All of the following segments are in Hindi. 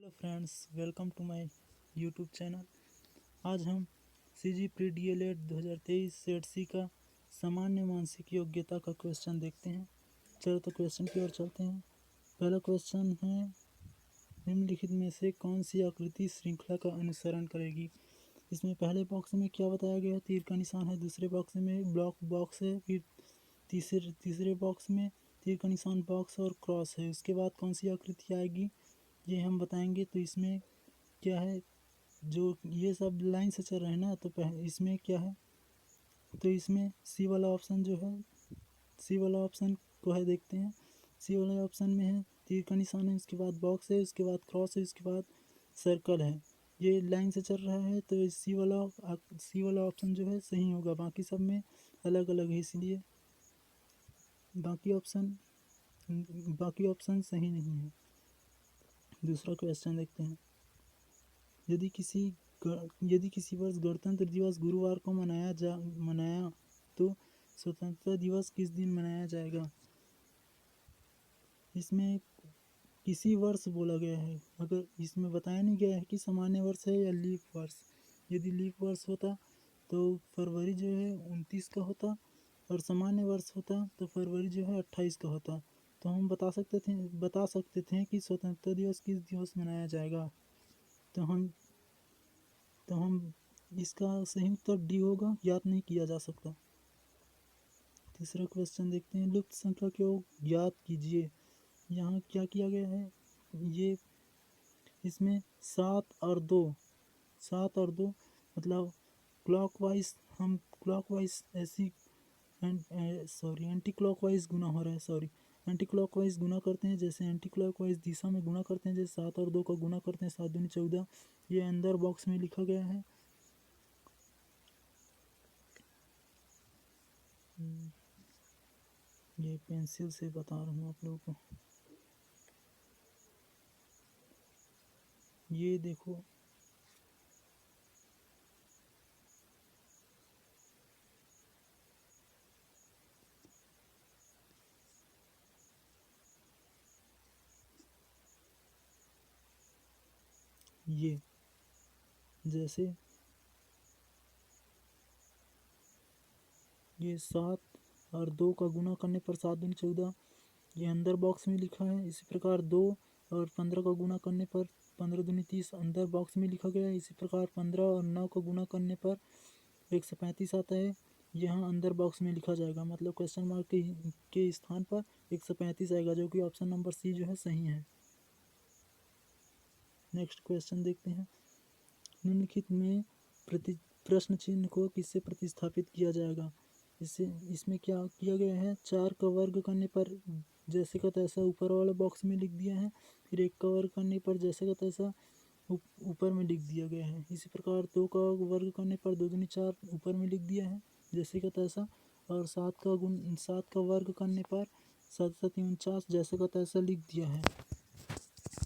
Hello friends, welcome to my YouTube channel. आज हम CG pre DElEd 2023 set C का सामान्य मानसिक योग्यता का क्वेश्चन देखते हैं। चलो तो क्वेश्चन की ओर चलते हैं। पहला क्वेश्चन है, निम्नलिखित में से कौन सी आकृति श्रृंखला का अनुसरण करेगी। इसमें पहले बॉक्स में क्या बताया गया है, तीर का निशान है। दूसरे बॉक्स में बॉक्स है। फिर तीसरे बॉक्स में तीर का निशान, बॉक्स और क्रॉस है। उसके बाद कौन सी आकृति आएगी ये हम बताएंगे। तो इसमें क्या है, जो ये सब लाइन से चल रहे हैं ना, तो इसमें क्या है, तो इसमें सी वाला ऑप्शन जो है, सी वाला ऑप्शन को है देखते हैं। सी वाले ऑप्शन में है तीर का निशान है, उसके बाद बॉक्स है, उसके बाद क्रॉस है, उसके बाद सर्कल है। ये लाइन से चल रहा है तो सी वाला ऑप्शन जो है सही होगा। बाकी सब में अलग अलग है, इसलिए बाकी ऑप्शन सही नहीं है। दूसरा क्वेश्चन देखते हैं। यदि किसी वर्ष गणतंत्र दिवस गुरुवार को मनाया तो स्वतंत्रता दिवस किस दिन मनाया जाएगा। इसमें किसी वर्ष बोला गया है, अगर इसमें बताया नहीं गया है कि सामान्य वर्ष है या लीप वर्ष। यदि लीप वर्ष होता तो फरवरी जो है 29 का होता, और सामान्य वर्ष होता तो फरवरी जो है 28 का होता। तो हम बता सकते थे कि स्वतंत्रता दिवस किस दिवस मनाया जाएगा। तो हम इसका सही उत्तर डी होगा, याद नहीं किया जा सकता। तीसरा क्वेश्चन देखते हैं, लुप्त संख्या को ज्ञात कीजिए। यहाँ क्या किया गया है, ये इसमें 7 और 2 मतलब क्लॉकवाइज ऐसी एंटी क्लॉकवाइज गुना हो रहा है। एंटी क्लॉकवाइज गुना करते हैं, जैसे एंटी क्लॉकवाइज दिशा में गुना करते हैं, जैसे 7 और 2 का गुना करते हैं, 7 दूनी 14। ये अंदर बॉक्स में लिखा गया है। ये पेंसिल से बता रहा हूँ आप लोगों को। ये देखो, ये जैसे ये 7 और 2 का गुना करने पर 7 दूनी 14, ये अंदर बॉक्स में लिखा है। इसी प्रकार 2 और 15 का गुना करने पर 15 दूनी 30 अंदर बॉक्स में लिखा गया है। इसी प्रकार 15 और 9 का गुना करने पर 135 आता है, यहाँ अंदर बॉक्स में लिखा जाएगा। मतलब क्वेश्चन मार्क के स्थान पर 135 आएगा, जो कि ऑप्शन नंबर सी जो है सही है। नेक्स्ट क्वेश्चन देखते हैं। निम्नलिखित में प्रश्न चिन्ह को किससे प्रतिस्थापित किया जाएगा। इसमें क्या किया गया है, 4 का वर्ग करने पर जैसे का तैसा ऊपर वाला बॉक्स में लिख दिया है। फिर 1 का वर्ग करने पर जैसे का तैसा ऊपर में लिख दिया गया है। इसी प्रकार 2 का वर्ग करने पर 2 दूनी 4 ऊपर में लिख दिया है जैसे का तैसा। और 7 का वर्ग करने पर 7 7 49 जैसे का तैसा लिख दिया है,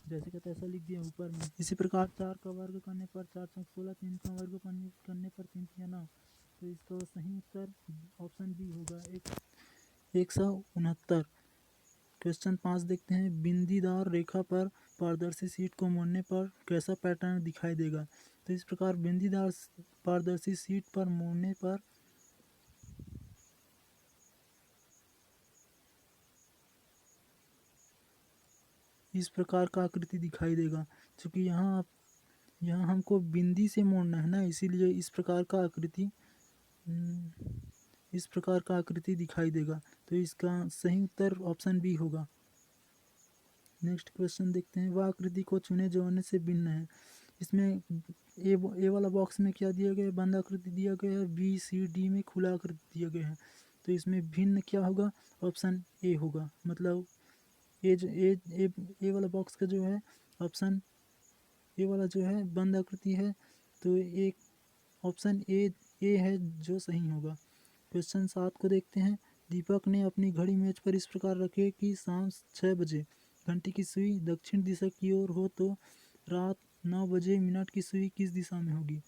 जैसे का तैसा लिख दिया ऊपर में। इसी प्रकार 4 का वर्ग करने पर 4 चौक 16, 3 का वर्ग करने पर 3 तिया 9। तो इसका सही उत्तर ऑप्शन बी होगा, 169। क्वेश्चन 5 देखते हैं। बिंदीदार रेखा पर पारदर्शी शीट को मोड़ने पर कैसा पैटर्न दिखाई देगा। तो इस प्रकार बिंदीदार पारदर्शी शीट पर मोड़ने पर इस प्रकार का आकृति दिखाई देगा। क्योंकि यहाँ हमको बिंदी से मोड़ना है ना, इसीलिए इस प्रकार का आकृति दिखाई देगा। तो इसका सही उत्तर ऑप्शन बी होगा। नेक्स्ट क्वेश्चन देखते हैं। वह आकृति को चुने जो अन्य से भिन्न है। इसमें ए वाला बॉक्स में क्या दिया गया है, बंद आकृति दिया गया है। बी सी डी में खुला आकृति दिया गया है। तो इसमें भिन्न क्या होगा, ऑप्शन ए होगा। मतलब ए वाला बॉक्स का जो है ऑप्शन ए वाला जो है बंद आकृति है, तो एक ऑप्शन ए है जो सही होगा। क्वेश्चन 7 को देखते हैं। दीपक ने अपनी घड़ी मेज पर इस प्रकार रखी कि शाम 6 बजे घंटी की सुई दक्षिण दिशा की ओर हो तो रात 9 बजे मिनट की सुई किस दिशा में होगी।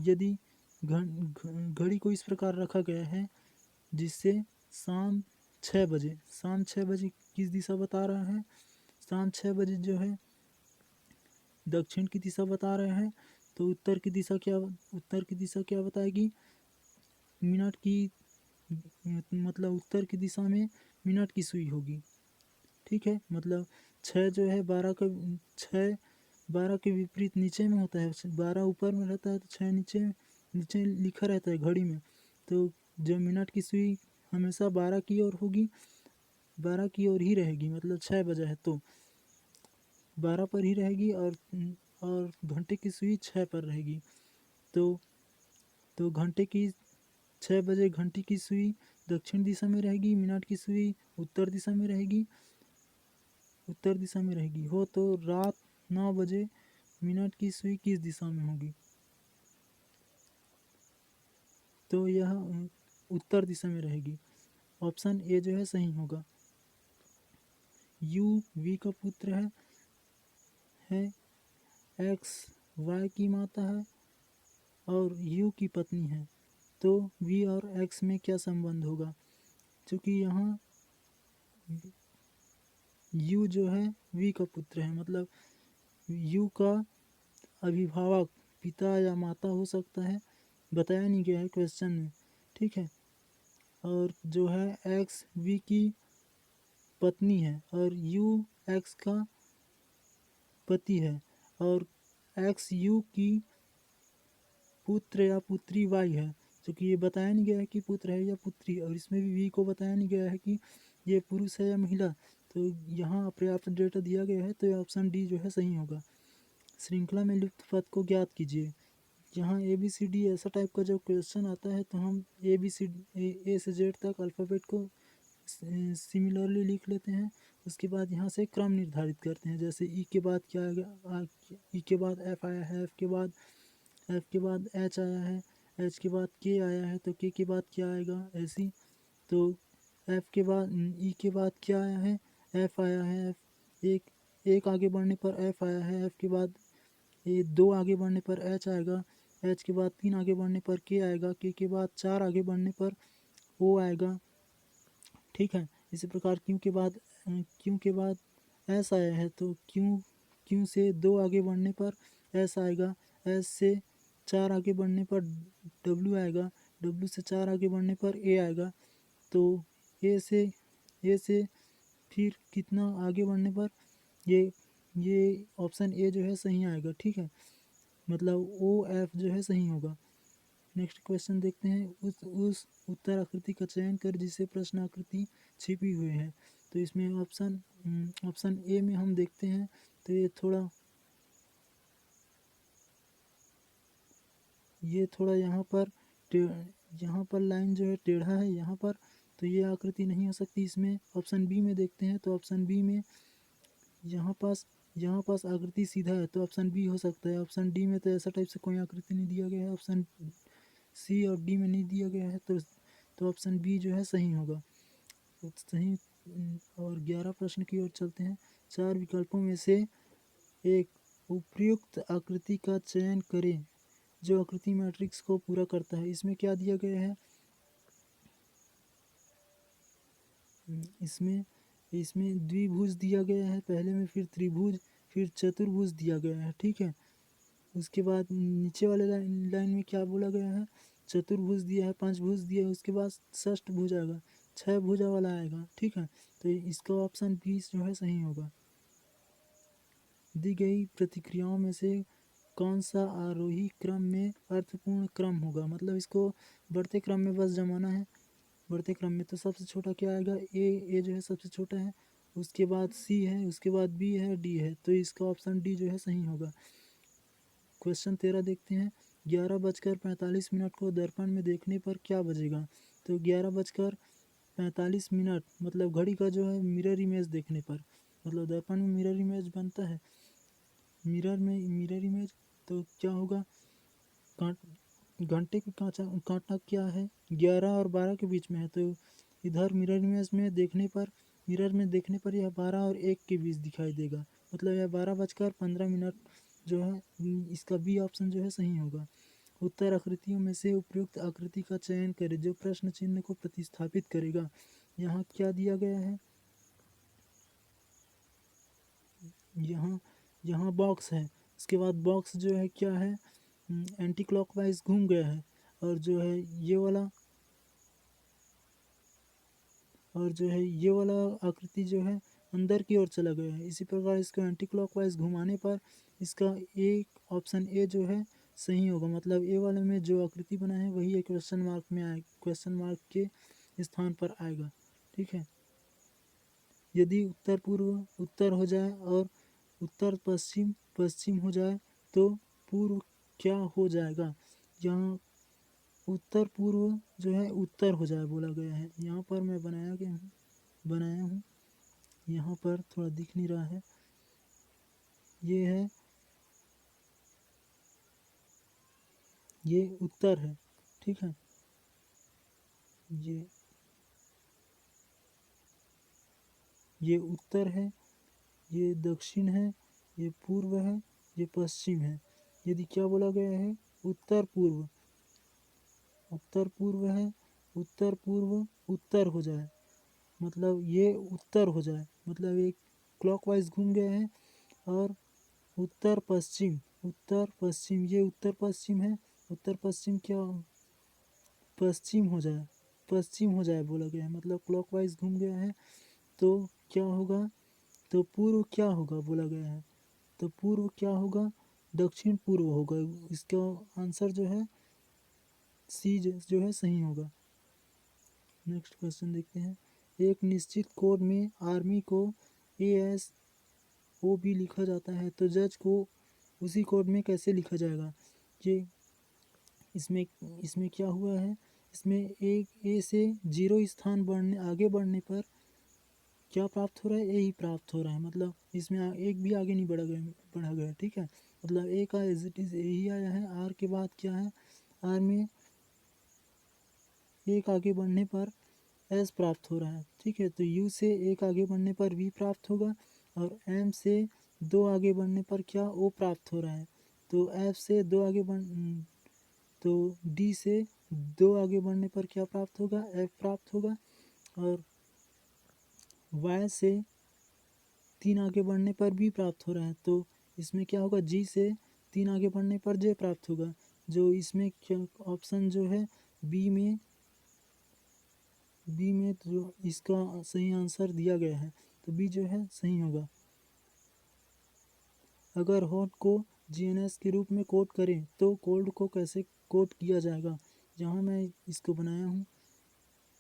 यदि घड़ी को इस प्रकार रखा गया है जिससे शाम 6 बजे किस दिशा बता रहा है, शाम 6 बजे जो है दक्षिण की दिशा बता रहे हैं, तो उत्तर की दिशा क्या बताएगी? मिनट की मतलब उत्तर की दिशा में मिनट की सुई होगी। ठीक है, मतलब 6 जो है 12 का 6 12 के विपरीत नीचे में होता है, 12 ऊपर में रहता है तो 6 नीचे नीचे लिखा रहता है घड़ी में। तो जो मिनट की सुई हमेशा 12 की ओर होगी, 12 की ओर ही रहेगी, मतलब 6 बजा है तो 12 पर ही रहेगी, और घंटे की सुई 6 पर रहेगी। तो घंटे की 6 बजे घंटे की सुई दक्षिण दिशा में रहेगी, मिनट की सुई उत्तर दिशा में रहेगी, हो तो रात 9 बजे मिनट की सुई किस दिशा में होगी? तो यह उत्तर दिशा में रहेगी। ऑप्शन ए जो है सही होगा। यू वी का पुत्र है, एक्स वाई की माता है और यू की पत्नी है। तो वी और एक्स में क्या संबंध होगा? क्योंकि यहाँ यू जो है वी का पुत्र है, मतलब यू का अभिभावक पिता या माता हो सकता है, बताया नहीं गया है क्वेश्चन में। ठीक है, और जो है एक्स वी की पत्नी है और यू एक्स का पति है, और एक्स यू की पुत्र या पुत्री वाई है, क्योंकि ये बताया नहीं गया है कि पुत्र है या पुत्री, और इसमें भी वी को बताया नहीं गया है कि ये पुरुष है या महिला। तो यहाँ पर्याप्त डेटा दिया गया है, तो ये ऑप्शन डी जो है सही होगा। श्रृंखला में लुप्त पद को ज्ञात कीजिए। यहाँ ए बी सी डी ऐसा टाइप का जब क्वेश्चन आता है तो हम ए से जेड तक अल्फ़ाबेट को सिमिलरली लिख लेते हैं। उसके बाद यहाँ से क्रम निर्धारित करते हैं, जैसे ई के बाद क्या आएगा, ई के बाद एफ आया है, एफ के बाद एच आया है, एच के बाद के आया है, तो के बाद क्या आएगा ऐसी। तो एफ के बाद ई के बाद क्या आया है, एफ आया है, एफ एक आगे बढ़ने पर एफ आया है, एफ के बाद ये 2 आगे बढ़ने पर एच आएगा, एच के बाद 3 आगे बढ़ने पर के आएगा, के बाद 4 आगे बढ़ने पर ओ आएगा। ठीक है, इसी प्रकार क्यू के बाद एस आया है, तो क्यू से 2 आगे बढ़ने पर एस आएगा, एस से 4 आगे बढ़ने पर डब्ल्यू आएगा, डब्ल्यू से 4 आगे बढ़ने पर ए आएगा। तो ए से फिर कितना आगे बढ़ने पर ये ऑप्शन ए जो है सही आएगा। ठीक है, मतलब ओ एफ जो है सही होगा। नेक्स्ट क्वेश्चन देखते हैं। उस उत्तर आकृति का चयन कर जिसे प्रश्न आकृति छिपी हुई है। तो इसमें ऑप्शन ए में हम देखते हैं, तो ये थोड़ा यहाँ पर लाइन जो है टेढ़ा है यहाँ पर, तो ये आकृति नहीं हो सकती इसमें। ऑप्शन बी में देखते हैं, तो ऑप्शन बी में यहाँ पास आकृति सीधा है, तो ऑप्शन बी हो सकता है। ऑप्शन डी में तो ऐसा टाइप से कोई आकृति नहीं दिया गया है, ऑप्शन सी और डी में नहीं दिया गया है, तो ऑप्शन बी जो है सही होगा। तो सही। और 11 प्रश्न की ओर चलते हैं। 4 विकल्पों में से एक उपयुक्त आकृति का चयन करें जो आकृति मैट्रिक्स को पूरा करता है। इसमें क्या दिया गया है? इसमें द्विभुज दिया गया है पहले में, फिर त्रिभुज, फिर चतुर्भुज दिया गया है। ठीक है, उसके बाद नीचे वाले लाइन में क्या बोला गया है? चतुर्भुज दिया है, पंचभुज दिया है, उसके बाद षष्ठ भुज आएगा, 6 भुजा वाला आएगा। ठीक है, तो इसका ऑप्शन 20 जो है सही होगा। दी गई प्रतिक्रियाओं में से कौन सा आरोही क्रम में अर्थपूर्ण क्रम होगा? मतलब इसको बढ़ते क्रम में बस जमाना है। बढ़ते क्रम में तो सबसे छोटा क्या आएगा? ए जो है सबसे छोटा है, उसके बाद सी है, उसके बाद बी है, डी है, तो इसका ऑप्शन डी जो है सही होगा। क्वेश्चन 13 देखते हैं। 11:45 को दर्पण में देखने पर क्या बजेगा? तो 11:45 मतलब घड़ी का जो है मिरर इमेज देखने पर, मतलब दर्पण में मिरर इमेज बनता है, मिरर इमेज, तो क्या होगा? घंटे का कांटा क्या है? 11 और 12 के बीच में है, तो इधर मिरर में देखने पर यह 12 और 1 के बीच दिखाई देगा, मतलब यह 12:15 जो है इसका बी ऑप्शन जो है सही होगा। उत्तर आकृतियों में से उपयुक्त आकृति का चयन करें जो प्रश्न चिन्ह को प्रतिस्थापित करेगा। यहाँ क्या दिया गया है? यहाँ बॉक्स है, उसके बाद बॉक्स जो है क्या है, एंटी क्लॉकवाइज घूम गया है, और जो है ये वाला, और जो है ये वाला आकृति जो है अंदर की ओर चला गया है। इसी प्रकार इसको एंटी क्लॉकवाइज घुमाने पर इसका एक ऑप्शन ए जो है सही होगा, मतलब ए वाले में जो आकृति बना है वही एक क्वेश्चन मार्क में आए, क्वेश्चन मार्क के स्थान पर आएगा। ठीक है, यदि उत्तर पूर्व उत्तर हो जाए और उत्तर पश्चिम पश्चिम हो जाए तो पूर्व क्या हो जाएगा। यहाँ उत्तर पूर्व जो है उत्तर हो जाए बोला गया है। यहाँ पर मैं बनाया हूँ, यहाँ पर थोड़ा दिख नहीं रहा है, ये है, ये उत्तर है। ठीक है, ये ये उत्तर है, ये दक्षिण है, ये पूर्व है, ये पश्चिम है। यदि क्या बोला गया है, उत्तर पूर्व, उत्तर पूर्व है, उत्तर पूर्व उत्तर हो जाए, मतलब ये उत्तर हो जाए, मतलब एक क्लॉकवाइज घूम गया है, और उत्तर पश्चिम, उत्तर पश्चिम, ये उत्तर पश्चिम है, उत्तर पश्चिम क्या पश्चिम हो जाए, पश्चिम हो जाए बोला गया है, मतलब क्लॉकवाइज घूम गया है। तो क्या होगा, तो पूर्व क्या होगा बोला गया है, तो पूर्व क्या होगा, दक्षिण पूर्व होगा। इसका आंसर जो है सी जो है सही होगा। नेक्स्ट क्वेश्चन देखते हैं। एक निश्चित कोड में आर्मी को ASOB लिखा जाता है तो जज को उसी कोड में कैसे लिखा जाएगा। ये इसमें इसमें क्या हुआ है, इसमें एक ए से 0 स्थान बढ़ने आगे बढ़ने पर क्या प्राप्त हो रहा है, ए ही प्राप्त हो रहा है, मतलब इसमें एक भी आगे नहीं बढ़ा गया। ठीक है, मतलब ए का एज इट इज ए ही आया है। आर के बाद क्या है, आर में एक आगे बढ़ने पर एस प्राप्त हो रहा है। ठीक है, तो यू से एक आगे बढ़ने पर वी प्राप्त होगा, और एम से 2 आगे बढ़ने पर क्या ओ प्राप्त हो रहा है। तो एफ से 2 आगे बढ़ तो डी से 2 आगे बढ़ने पर क्या प्राप्त होगा, एफ प्राप्त होगा, और वाई से 3 आगे बढ़ने पर बी प्राप्त हो रहा है। तो इसमें क्या होगा, जी से 3 आगे बढ़ने पर जे प्राप्त होगा। जो इसमें क्या ऑप्शन जो है बी में जो इसका सही आंसर दिया गया है, तो बी जो है सही होगा। अगर हॉट को GNS के रूप में कोड करें तो कोल्ड को कैसे कोड किया जाएगा। यहाँ मैं इसको बनाया हूँ,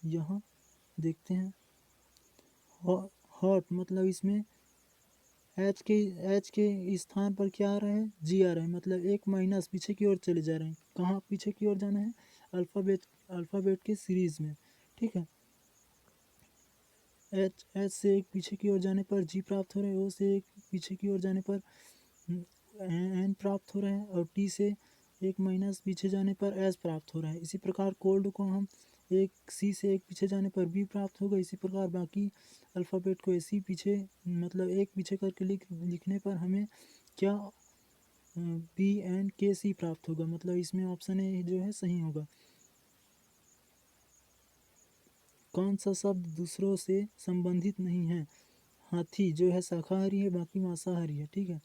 यहाँ देखते हैं। हॉट मतलब इसमें एच के स्थान पर क्या आ रहा है, जी आ रहा है, मतलब एक माइनस पीछे की ओर चले जा रहे हैं। कहाँ पीछे की ओर जाना है, अल्फ़ाबेट के सीरीज में। ठीक है, एच से एक पीछे की ओर जाने पर जी प्राप्त हो रहा है, ओ से एक पीछे की ओर जाने पर एन प्राप्त हो रहा है, और टी से एक माइनस पीछे जाने पर एस प्राप्त हो रहा है। इसी प्रकार कोल्ड को हम एक सी से एक पीछे जाने पर बी प्राप्त होगा। इसी प्रकार बाकी अल्फ़ाबेट को ऐसे ही पीछे, मतलब एक पीछे करके लिखने पर हमें क्या BNKC प्राप्त होगा, मतलब इसमें ऑप्शन ए जो है सही होगा। कौन सा शब्द दूसरों से संबंधित नहीं है। हाथी जो है शाकाहारी है, बाकी मांसाहारी है। ठीक है,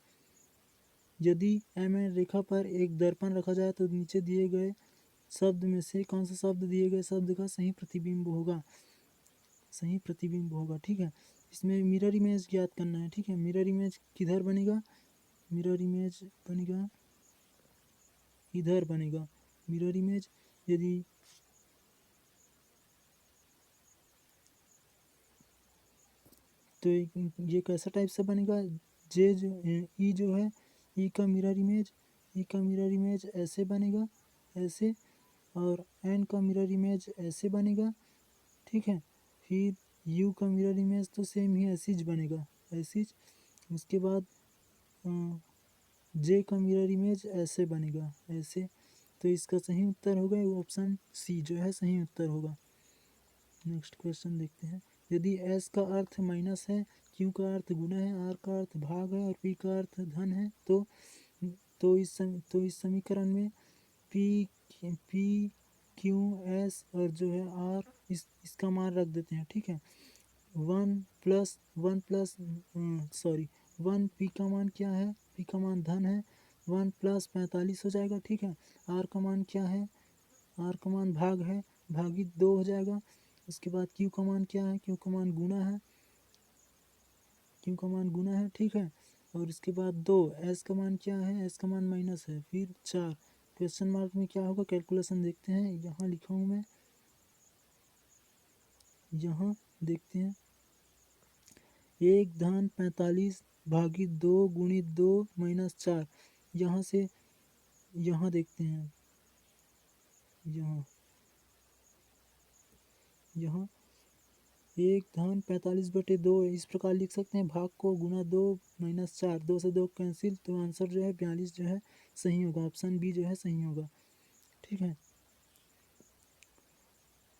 यदि MN रेखा पर एक दर्पण रखा जाए तो नीचे दिए गए शब्द में से कौन सा शब्द दिए गए शब्द का सही प्रतिबिंब होगा, सही प्रतिबिंब होगा। ठीक है, इसमें मिरर इमेज ज्ञात करना है। ठीक है, मिरर इमेज किधर बनेगा, मिरर इमेज बनेगा इधर बनेगा मिरर इमेज। यदि तो ये कैसा टाइप से बनेगा, जे जो ई जो है, ई का मिरर इमेज, ई का मिरर इमेज ऐसे बनेगा, ऐसे, और एन का मिरर इमेज ऐसे बनेगा। ठीक है, फिर यू का मिरर इमेज तो सेम ही ऐसे ही बनेगा, ऐसे ही। उसके बाद जे का मिरर इमेज ऐसे बनेगा, ऐसे। तो इसका सही उत्तर होगा ऑप्शन सी जो है सही उत्तर होगा। नेक्स्ट क्वेश्चन देखते हैं। यदि एस का अर्थ माइनस है, क्यू का अर्थ गुना है, आर का अर्थ भाग है, और पी का अर्थ धन है, तो इस समीकरण में पी पी क्यू एस और जो है आर, इसका मान रख देते हैं। ठीक है, one plus sorry, one P का मान क्या है, पी का मान धन है, 1 + 45 हो जाएगा, ठीक है। आर का मान क्या है, आर का मान भाग है, भागित 2 हो जाएगा। उसके बाद क्यू का मान क्या है, क्यू का मान गुना है, क्यू का मान गुना है, ठीक है। और इसके बाद 2, एस का मान क्या है, एस का मान माइनस है, फिर 4। क्वेश्चन मार्क में क्या होगा, कैलकुलेशन देखते हैं, यहाँ लिखा हूँ मैं, यहाँ देखते हैं, 1/45 भागित 2 गुणित 2 माइनस 4। यहाँ से यहाँ देखते हैं, यहाँ यहाँ 1/45/2 इस प्रकार लिख सकते हैं, भाग को गुना 2 माइनस 4, 2 से 2 कैंसिल, तो आंसर जो है 42 जो है सही होगा, ऑप्शन बी जो है सही होगा, ठीक है।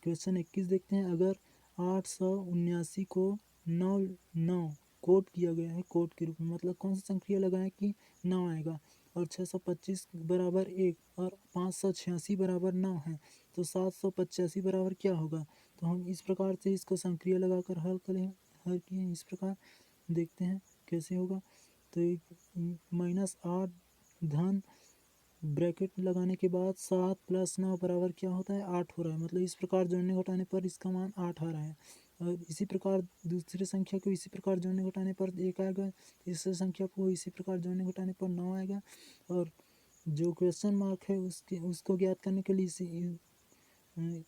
क्वेश्चन 21 देखते हैं, अगर 879 को 9 कोड किया गया है, कोड के रूप में, मतलब कौन सा संक्रिया लगाएं कि 9 आएगा, और 625 बराबर 1 और 586 बराबर 9 है, तो 785 बराबर क्या होगा। तो हम इस प्रकार से इसको संक्रिया लगाकर हल किए इस प्रकार, देखते हैं कैसे होगा। तो -8 धन ब्रैकेट लगाने के बाद 7 + 9 बराबर क्या होता है, 8 हो रहा है, मतलब इस प्रकार जोड़ने घटाने पर इसका मान 8 आ रहा है। और इसी प्रकार दूसरी संख्या को इसी प्रकार जोड़ने घटाने पर 1 आएगा, तीसरी संख्या को इसी प्रकार जोड़ने घटाने पर 9 आएगा, और जो क्वेश्चन मार्क है उसको ज्ञात करने के लिए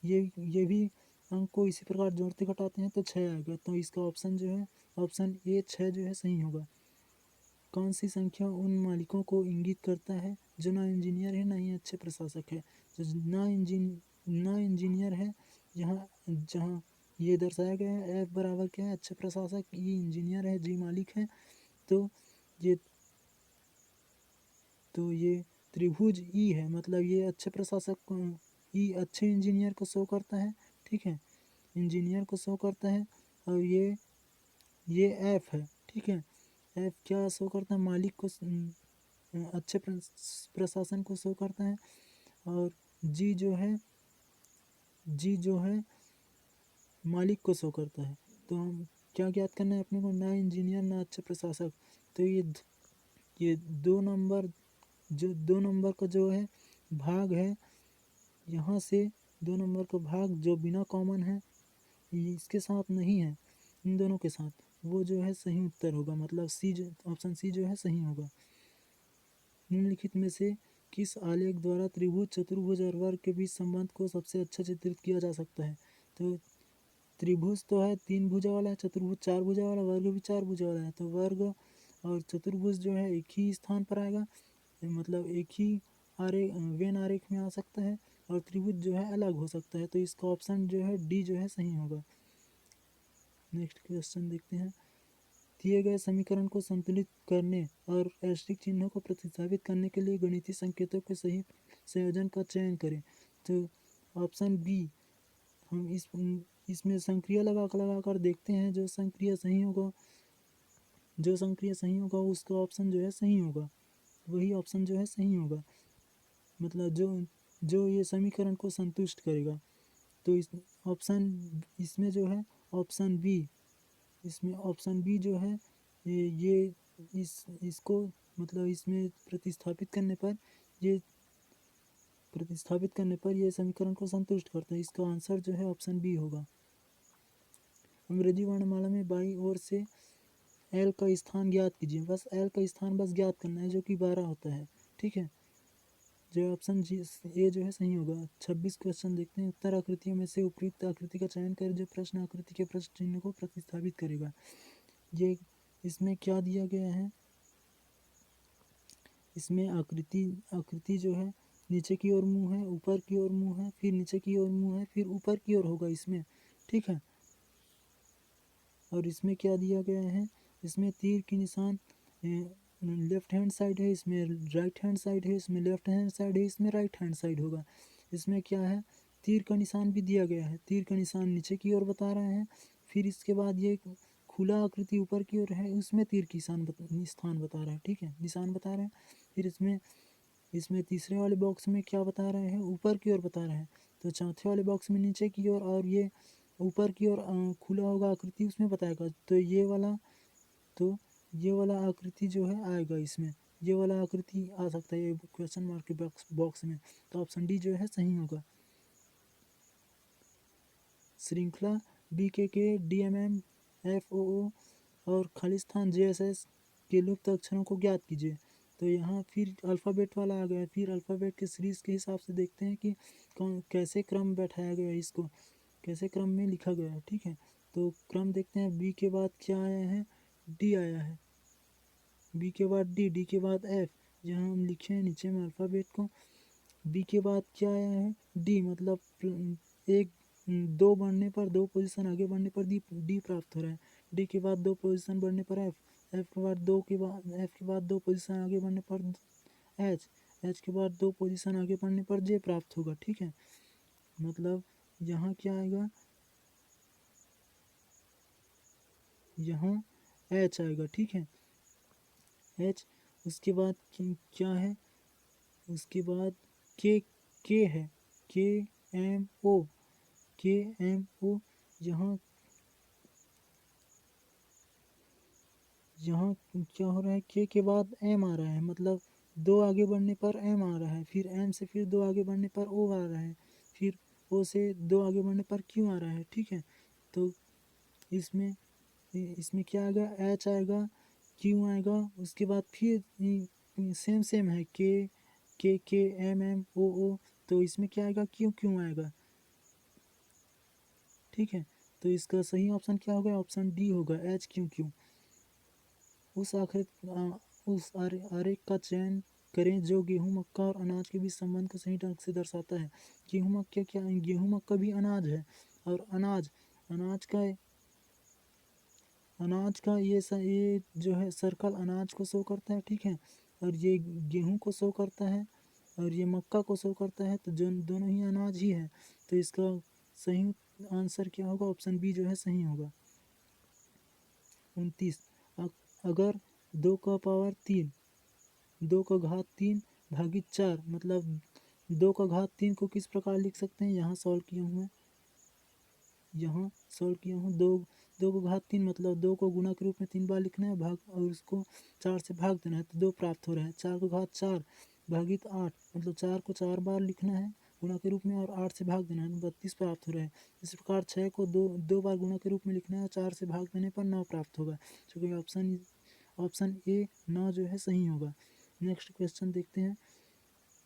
ये भी अंक को इसी प्रकार जोड़ते घटाते हैं तो 6 आएगा। तो इसका ऑप्शन जो है, ऑप्शन ए 6 जो है सही होगा। कौन सी संख्या उन मालिकों को इंगित करता है जो ना इंजीनियर है ना ही अच्छे प्रशासक है। जो ना इंजीनियर है, जहाँ जहाँ ये दर्शाया गया है, एफ बराबर क्या है, अच्छे प्रशासक, ई इंजीनियर है, जी मालिक है, तो ये ये त्रिभुज ई है, मतलब ये अच्छे प्रशासक को, ई अच्छे इंजीनियर को शो करता है, ठीक है, इंजीनियर को शो करता है। और ये एफ है, ठीक है, एफ क्या शो करता है, मालिक को, अच्छे प्रशासन को शो करता है। और जी जो है मालिक को शो करता है। तो हम क्या ज्ञात करना है अपने को, ना इंजीनियर ना अच्छे प्रशासक। तो ये 2 नंबर, जो 2 नंबर का जो है भाग है, यहाँ से 2 नंबर का भाग जो बिना कॉमन है, इसके साथ नहीं है, इन दोनों के साथ, वो जो है सही उत्तर होगा, मतलब सी, ऑप्शन सी जो है सही होगा। निम्नलिखित में से किस आलेख द्वारा त्रिभुज, चतुर्भुज और वर्ग के बीच संबंध को सबसे अच्छा चित्रित किया जा सकता है। तो त्रिभुज तो है 3 भुजा वाला है, चतुर्भुज 4 भुजा वाला, वर्ग भी 4 भुजा वाला है, तो वर्ग और चतुर्भुज जो है एक ही स्थान पर आएगा, मतलब एक ही वेन आरेख में आ सकता है, और त्रिभुज जो है अलग हो सकता है, तो इसका ऑप्शन जो है डी जो है सही होगा। नेक्स्ट क्वेश्चन देखते हैं, दिए गए समीकरण को संतुलित करने और ऐच्छिक चिन्हों को प्रतिस्थापित करने के लिए गणितीय संकेतों के सही संयोजन का चयन करें। तो ऑप्शन बी, हम इसमें संक्रिया लगा कर देखते हैं, जो संक्रिया सही होगा उसका ऑप्शन जो है सही होगा, वही ऑप्शन जो है सही होगा, मतलब जो ये समीकरण को संतुष्ट करेगा। तो इस ऑप्शन इसमें जो है ऑप्शन बी, इसमें ऑप्शन बी जो है, ये इसको, मतलब इसमें प्रतिस्थापित करने पर ये समीकरण को संतुष्ट करता है, इसका आंसर जो है ऑप्शन बी होगा। अंग्रेजी वर्णमाला में बाईं ओर से एल का स्थान ज्ञात कीजिए, बस एल का स्थान बस ज्ञात करना है, जो कि 12 होता है, ठीक है, जो ऑप्शन जी ए जो है सही होगा। 26 क्वेश्चन देखते हैं, उत्तर आकृतियों में से उपयुक्त आकृति का चयन करें जो प्रश्न आकृति के प्रश्न चिन्ह को प्रतिस्थापित करेगा। ये इसमें क्या दिया गया है, इसमें आकृति जो है नीचे की ओर मुंह है, ऊपर की ओर मुंह है, फिर नीचे की ओर मुंह है, फिर ऊपर की ओर होगा इसमें, ठीक है। और इसमें क्या दिया गया है, इसमें तीर की निशान लेफ्ट हैंड साइड है, इसमें राइट हैंड साइड है, इसमें लेफ्ट हैंड साइड है, इसमें राइट हैंड साइड होगा। इसमें क्या है, तीर का निशान भी दिया गया है, तीर का निशान नीचे की ओर बता रहे हैं, फिर इसके बाद ये खुला आकृति ऊपर की ओर है, उसमें तीर की स्थान बता रहा है, ठीक है, निशान बता रहे हैं। फिर इसमें तीसरे वाले बॉक्स में क्या बता रहे हैं, ऊपर की ओर बता रहे हैं। तो चौथे वाले बॉक्स में नीचे की ओर, और ये ऊपर की ओर खुला होगा आकृति, उसमें बताएगा। तो ये वाला आकृति जो है आएगा इसमें, ये वाला आकृति आ सकता है ये क्वेश्चन मार्क के बॉक्स में। तो ऑप्शन डी जो है सही होगा। श्रृंखला BKK, DMM, FOO और खालिस्तान JSS के लुप्त अक्षरों को ज्ञात कीजिए। तो यहाँ फिर अल्फ़ाबेट वाला आ गया। फिर अल्फ़ाबेट के सीरीज़ के हिसाब से देखते हैं कि कौन कैसे क्रम बैठाया गया है, इसको कैसे क्रम में लिखा गया है। ठीक है, तो क्रम देखते हैं। बी के बाद क्या आया है? डी आया है। बी के बाद डी के बाद एफ, जहाँ हम लिखे हैं नीचे में अल्फ़ाबेट को। बी के बाद क्या आया है? डी, मतलब एक दो बढ़ने पर, दो पोजीशन आगे बढ़ने पर डी प्राप्त हो रहा है। डी के बाद दो पोजीशन बढ़ने पर एफ, एफ के बाद एफ के बाद दो पोजीशन आगे बढ़ने पर एच, एच के बाद दो पोजीशन आगे बढ़ने पर जे प्राप्त होगा। ठीक है, मतलब यहाँ क्या आएगा? यहाँ एच आएगा। ठीक है, एच। उसके बाद क्या है? उसके बाद के है, KMO, KMO। यहाँ यहाँ क्या हो रहा है? के बाद एम आ रहा है, मतलब दो आगे बढ़ने पर एम आ रहा है, फिर एम से फिर दो आगे बढ़ने पर ओ आ रहा है, फिर ओ से दो आगे बढ़ने पर क्यू आ रहा है। ठीक है, तो इसमें इसमें क्या आएगा? एच आएगा, क्यू आएगा, उसके बाद फिर सेम है के एम ओ। तो इसमें क्या आएगा? क्यू आएगा। ठीक है, तो इसका सही ऑप्शन क्या होगा? ऑप्शन डी होगा, HQQ। उस आरेख का चयन करें जो गेहूं, मक्का और अनाज के बीच संबंध को सही ढंग से दर्शाता है। गेहूं मक्का क्या है? गेहूं मक्का भी अनाज है, और अनाज का ये जो है सर्कल अनाज को शो करता है। ठीक है, और ये गेहूं को शो करता है, और ये मक्का को शो करता है, तो जो दोनों ही अनाज ही है। तो इसका सही आंसर क्या होगा? ऑप्शन बी जो है सही होगा। 29, अगर 2 का पावर 3, 2 का घात 3 भागित 4, मतलब 2 का घात 3 को किस प्रकार लिख सकते हैं? यहाँ सॉल्व किया हूँ मैं, यहाँ सॉल्व किया हूँ। 2 का घात 3 मतलब 2 को गुणा के रूप में 3 बार लिखना है, भाग और उसको 4 से भाग देना है, तो 2 प्राप्त हो रहा है। 4 का घात 4 भागित 8, मतलब 4 को 4 बार लिखना है गुणा के रूप में, और 8 से भाग देना है, 32 प्राप्त हो रहा है। इस प्रकार 6 को दो बार गुणा के रूप में लिखना है, और 4 से भाग देने पर 9 प्राप्त होगा। क्योंकि ऑप्शन ए 9 जो है सही होगा। नेक्स्ट क्वेश्चन देखते हैं।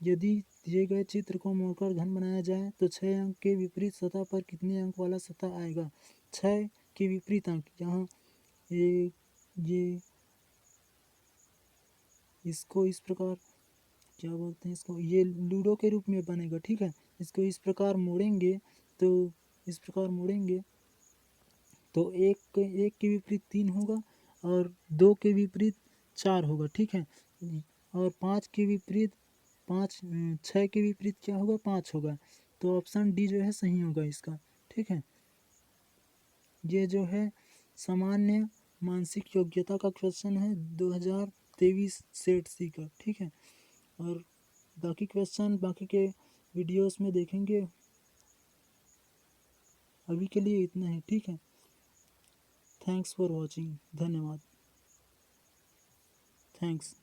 यदि दिए गए चित्र को मोड़कर घन बनाया जाए तो 6 अंक के विपरीत सतह पर कितने अंक वाला सतह आएगा? 6 के विपरीत अंक, यहाँ ये इसको इस प्रकार क्या बोलते हैं? इसको ये लूडो के रूप में बनेगा। ठीक है, इसको इस प्रकार मोड़ेंगे, तो इस प्रकार मोड़ेंगे तो एक के विपरीत 3 होगा, और 2 के विपरीत 4 होगा। ठीक है, और 5 के विपरीत 5, 6 के विपरीत क्या होगा? 5 होगा। तो ऑप्शन डी जो है सही होगा इसका। ठीक है, ये जो है सामान्य मानसिक योग्यता का क्वेश्चन है 2023 सेट सी का। ठीक है, और बाकी क्वेश्चन बाकी के वीडियोस में देखेंगे। अभी के लिए इतना ही। ठीक है, थैंक्स फॉर वॉचिंग। धन्यवाद। थैंक्स।